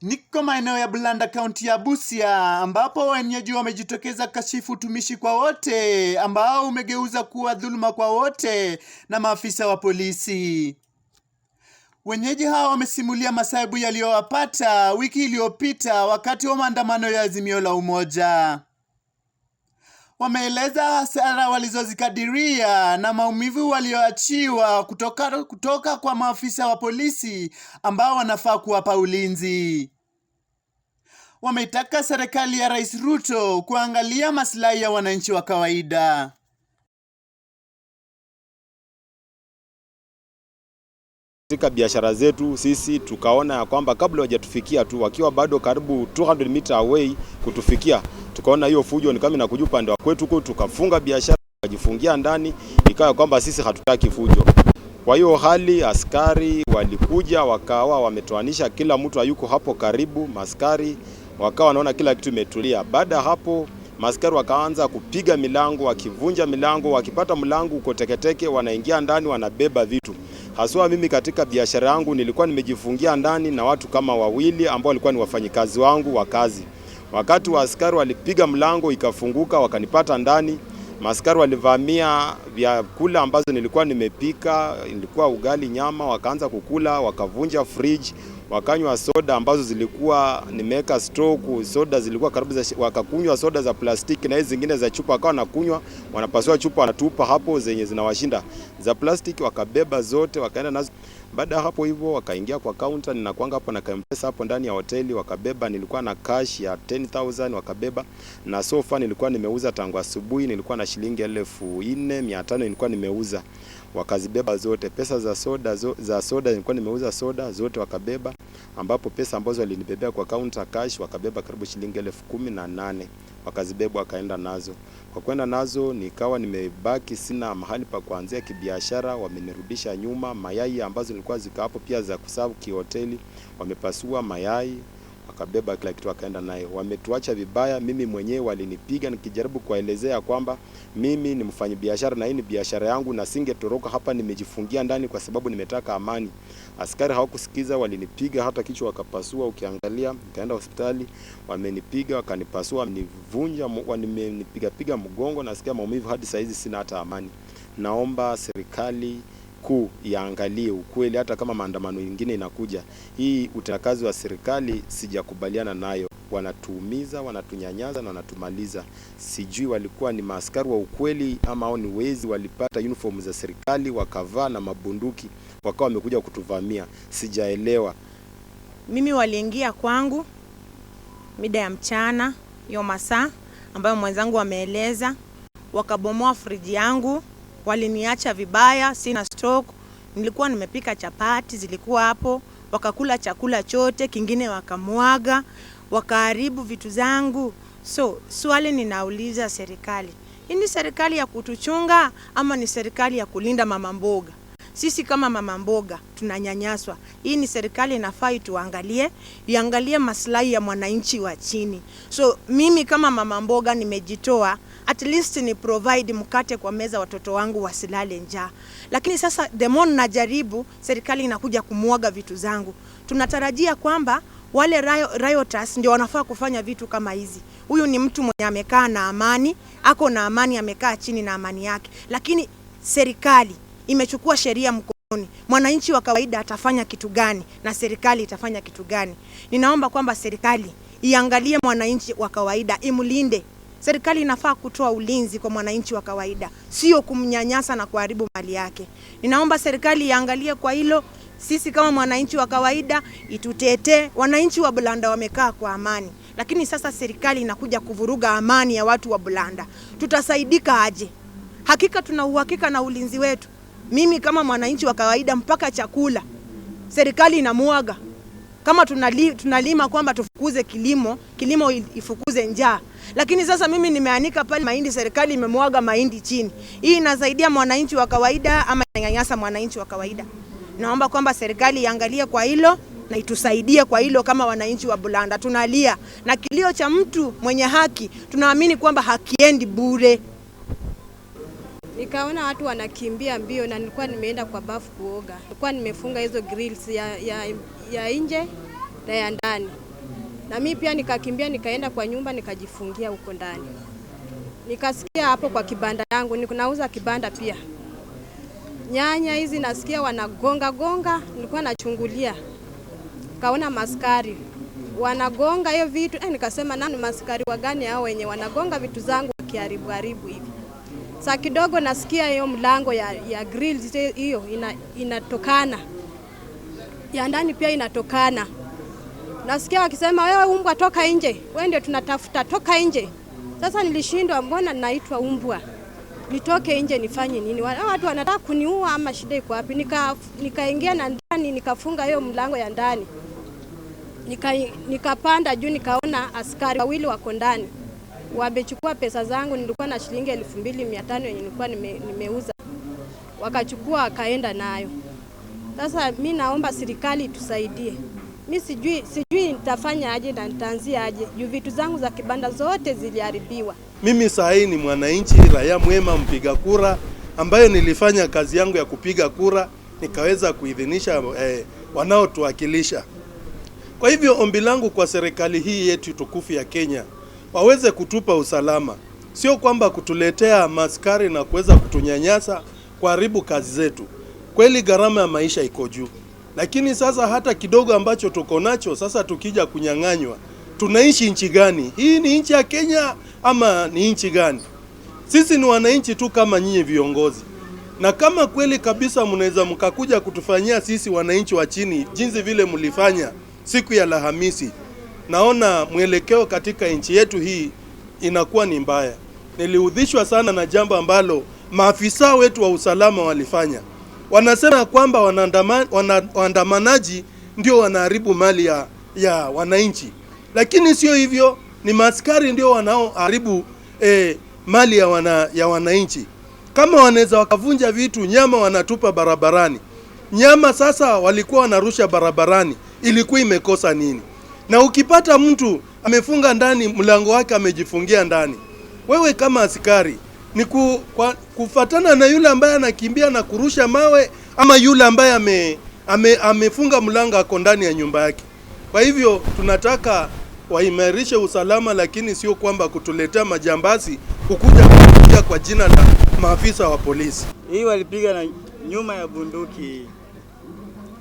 Niko maeneo ya Bulanda, kaunti ya Busia, ambapo wenyeji wamejitokeza kashifu utumishi kwa wote ambao umegeuza kuwa dhuluma kwa wote na maafisa wa polisi. Wenyeji hao wamesimulia masaibu yaliyowapata wiki iliyopita wakati wa maandamano ya Azimio la Umoja. Wameeleza hasara walizozikadiria na maumivu walioachiwa kutoka kwa maafisa wa polisi ambao wanafaa kuwapa ulinzi. Wameitaka serikali ya Rais Ruto kuangalia maslahi ya wananchi wa kawaida. Katika biashara zetu sisi tukaona ya kwamba kabla hawajatufikia tu, wakiwa bado karibu 200 meter away kutufikia, tukaona hiyo fujo ni kama inakuja upande wa kwetu huko, tukafunga biashara, tukajifungia ndani, ikawa kwamba sisi hatutaki fujo. Kwa hiyo hali askari walikuja wakawa wametoanisha, kila mtu hayuko hapo karibu, maskari wakawa wanaona kila kitu imetulia. Baada hapo maskari wakaanza kupiga milango, wakivunja milango, wakipata mlango uko teketeke wanaingia ndani wanabeba vitu. Haswa mimi katika biashara yangu nilikuwa nimejifungia ndani na watu kama wawili ambao walikuwa ni wafanyikazi wangu wa kazi. Wakati wa askari walipiga mlango ikafunguka wakanipata ndani, maskari walivamia vyakula ambazo nilikuwa nimepika, ilikuwa ugali nyama, wakaanza kukula, wakavunja fridge, wakanywa soda ambazo zilikuwa nimeweka stock, soda zilikuwa karibu wakakunywa soda za plastiki na hizo zingine za chupa wakawa nakunywa, wanapasua chupa wanatupa hapo zenye zinawashinda. Za plastiki wakabeba zote wakaenda nazo. Baada hapo hivyo wakaingia kwa counter, ninakuanga hapo na M-Pesa hapo ndani ya hoteli, wakabeba, nilikuwa na cash ya 10,000 wakabeba, na sofa nilikuwa nimeuza tangu asubuhi, nilikuwa na shilingi 4,500 nilikuwa nimeuza, wakazibeba zote. Pesa za soda nilikuwa nimeuza soda zote wakabeba, ambapo pesa ambazo walinibebea kwa counter cash wakabeba karibu shilingi 18,000 wakazibeba wakaenda nazo. Kwa kwenda nazo nikawa nimebaki sina mahali pa kuanzia kibiashara, wamenirudisha nyuma. Mayai ambazo nilikuwa zika hapo pia za kusavu kihoteli wamepasua mayai wakabeba kila kitu wakaenda nayo. Wametuacha vibaya, mimi mwenyewe walinipiga nikijaribu kuelezea kwamba mimi ni mfanyabiashara na hii ni biashara yangu na singetoroka hapa, nimejifungia ndani kwa sababu nimetaka amani. Askari hawakusikiza, walinipiga hata kichwa wakapasua, ukiangalia nikaenda hospitali wamenipiga wakanipasua, nivunja wamenipiga mgongo, nasikia maumivu hadi saa hizi sina hata amani. Naomba serikali kuu iangalie ukweli, hata kama maandamano mengine inakuja. Hii utakazi wa serikali sijakubaliana nayo. Wanatuumiza, wanatunyanyaza na wanatumaliza. Sijui walikuwa ni maaskari wa ukweli ama hao ni wezi walipata uniform za serikali wakavaa na mabunduki wakawa wamekuja kutuvamia. Sijaelewa. Mimi waliingia kwangu mida ya mchana hiyo masaa ambayo mwenzangu ameeleza, wakabomoa friji yangu, waliniacha vibaya, sina stock. Nilikuwa nimepika chapati zilikuwa hapo, wakakula chakula chote, kingine wakamwaga, wakaharibu vitu zangu. So swali ninauliza serikali, hii ni serikali ya kutuchunga ama ni serikali ya kulinda mama mboga? Sisi kama mama mboga tunanyanyaswa. Hii ni serikali inafaa ituangalie, iangalie maslahi ya mwananchi wa chini. So mimi kama mama mboga nimejitoa, at least ni provide mkate kwa meza watoto wangu wasilale njaa. Lakini sasa demon najaribu, serikali inakuja kumwaga vitu zangu. Tunatarajia kwamba wale rioters ndio wanafaa kufanya vitu kama hizi. Huyu ni mtu mwenye amekaa na amani, ako na amani, amekaa chini na amani yake. Lakini serikali imechukua sheria mkononi. Mwananchi wa kawaida atafanya kitu gani na serikali itafanya kitu gani? Ninaomba kwamba serikali iangalie mwananchi wa kawaida, imlinde. Serikali inafaa kutoa ulinzi kwa mwananchi wa kawaida, sio kumnyanyasa na kuharibu mali yake. Ninaomba serikali iangalie kwa hilo. Sisi kama mwananchi wa kawaida itutetee. Wananchi wa Bulanda wamekaa kwa amani, lakini sasa serikali inakuja kuvuruga amani ya watu wa Bulanda. Tutasaidika aje? Hakika tuna uhakika na ulinzi wetu. Mimi kama mwananchi wa kawaida mpaka chakula serikali inamuaga. Kama tunalima kwamba tufukuze kilimo ifukuze njaa. Lakini sasa mimi nimeanika pale mahindi, serikali imemwaga mahindi chini. Hii inasaidia mwananchi wa kawaida ama inanyanyasa mwananchi wa kawaida? Naomba kwamba serikali iangalie kwa hilo na itusaidie kwa hilo. Kama wananchi wa Bulanda tunalia, na kilio cha mtu mwenye haki tunaamini kwamba hakiendi bure. Nikaona watu wanakimbia mbio na nilikuwa nimeenda kwa bafu kuoga. Nilikuwa nimefunga hizo grills ya nje na ya ndani. Na mimi pia nikakimbia nikaenda kwa nyumba nikajifungia huko ndani. Nikasikia hapo kwa kibanda yangu, nauza kibanda pia. Nyanya hizi nasikia wanagonga, nilikuwa nachungulia. Kaona maskari wanagonga hiyo vitu, nikasema nani maskari wagani hao wenye wanagonga vitu zangu wakiharibu hivi. Saa kidogo nasikia hiyo mlango ya grills hiyo inatokana. Ya ndani pia inatokana. Nasikia wakisema wewe umbwa toka nje. Wewe ndio tunatafuta toka nje. Sasa nilishindwa, mbona naitwa umbwa? Nitoke nje nifanye nini? Watu wanataka kuniua ama shida iko wapi? Nikaingia na ndani nikafunga hiyo mlango ya ndani. Nikapanda juu nikaona askari wawili wako ndani. Wamechukua pesa zangu, nilikuwa na shilingi 2500 yenye nilikuwa nimeuza. Wakachukua wakaenda nayo. Sasa mimi naomba serikali itusaidie. Mimi sijui nitafanya aje na nitaanzia aje. Juu vitu zangu za kibanda zote ziliharibiwa. Mimi saa hii ni mwananchi raia mwema mpiga kura ambaye nilifanya kazi yangu ya kupiga kura nikaweza kuidhinisha wanaotuwakilisha. Kwa hivyo ombi langu kwa serikali hii yetu tukufu ya Kenya, waweze kutupa usalama. Sio kwamba kutuletea maskari na kuweza kutunyanyasa kuharibu kazi zetu. Kweli gharama ya maisha iko juu. Lakini sasa hata kidogo ambacho tuko nacho sasa tukija kunyang'anywa, tunaishi nchi gani? Hii ni nchi ya Kenya ama ni nchi gani? Sisi ni wananchi tu kama nyinyi viongozi. Na kama kweli kabisa mnaweza mkakuja kutufanyia sisi wananchi wa chini jinsi vile mlifanya siku ya Alhamisi, naona mwelekeo katika nchi yetu hii inakuwa ni mbaya. Niliudhishwa sana na jambo ambalo maafisa wetu wa usalama walifanya. Wanasema kwamba waandamanaji ndio wanaharibu mali ya wananchi. Lakini sio hivyo, ni maskari ndio wanaoharibu mali ya wananchi. Kama wanaweza wakavunja vitu, nyama wanatupa barabarani. Nyama sasa walikuwa wanarusha barabarani, ilikuwa imekosa nini? Na ukipata mtu amefunga ndani mlango wake amejifungia ndani, wewe kama askari ni kufatana na yule ambaye anakimbia na kurusha mawe ama yule ambaye amefunga mlango ako ndani ya nyumba yake. Kwa hivyo tunataka waimarishe usalama, lakini sio kwamba kutuletea majambazi kukuja kwa jina la maafisa wa polisi. Hii walipiga na nyuma ya bunduki.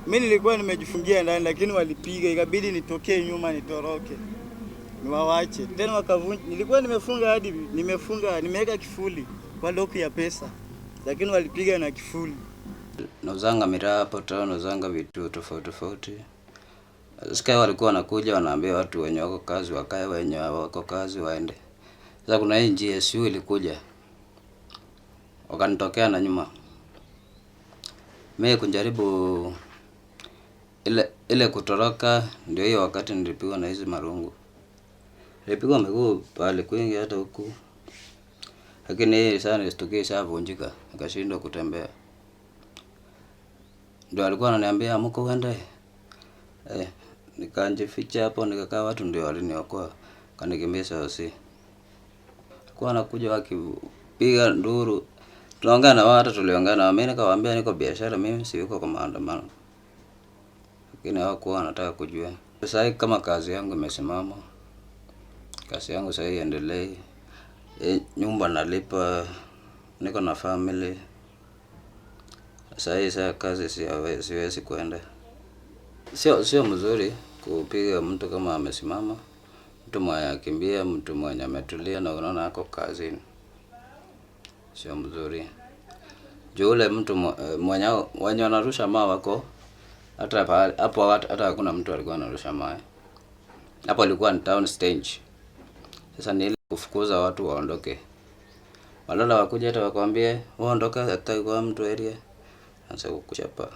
Mimi nilikuwa nimejifungia ndani, lakini walipiga ikabidi nitokee nyuma nitoroke. Niwawache. Tena wakavunja. Nilikuwa nimefunga hadi nimeweka kifuli kwa lock ya pesa. Lakini walipiga na kifuli. Nauzanga miraa hapo town, nauzanga vitu tofauti. Sikai walikuwa wanakuja wanaambia watu wenye wako kazi wakae, wenye wako kazi waende. Sasa kuna hii GSU ilikuja. Wakanitokea na nyuma. Mimi kujaribu ile kutoroka, ndio hiyo wakati nilipigwa na hizi marungu. Nilipigwa miguu pale kwingi hata huku. Lakini sana nisitokee shavunjika, nikashindwa kutembea. Ndio alikuwa ananiambia amka uende. Nikajificha hapo nikakaa, watu ndio waliniokoa. Kanikimbisha hosi. Alikuwa anakuja wakipiga nduru. Tunaongea na watu, tuliongea, mimi nikawaambia niko biashara, mimi si yuko kwa maandamano. Lakini hawakuwa wanataka kujua. Sasa kama kazi yangu imesimama, kazi yangu sasa iendelee. Nyumba nalipa, niko na family. Sasa kazi siwezi kuenda. Sio mzuri kupiga mtu kama amesimama. Mtu mwenye akimbia, mtu mwenye ametulia na unaona ako kazini. Sio mzuri. Juu ule mtu mwenye wanarusha mawe wako hata hapo hata hakuna mtu alikuwa anarusha mawe. Hapo alikuwa ni town stage. Sasa ni ile kufukuza watu waondoke. Walala wakuja hata wakwambie waondoka, hataki kwa mtu area. Anza kukuchapa.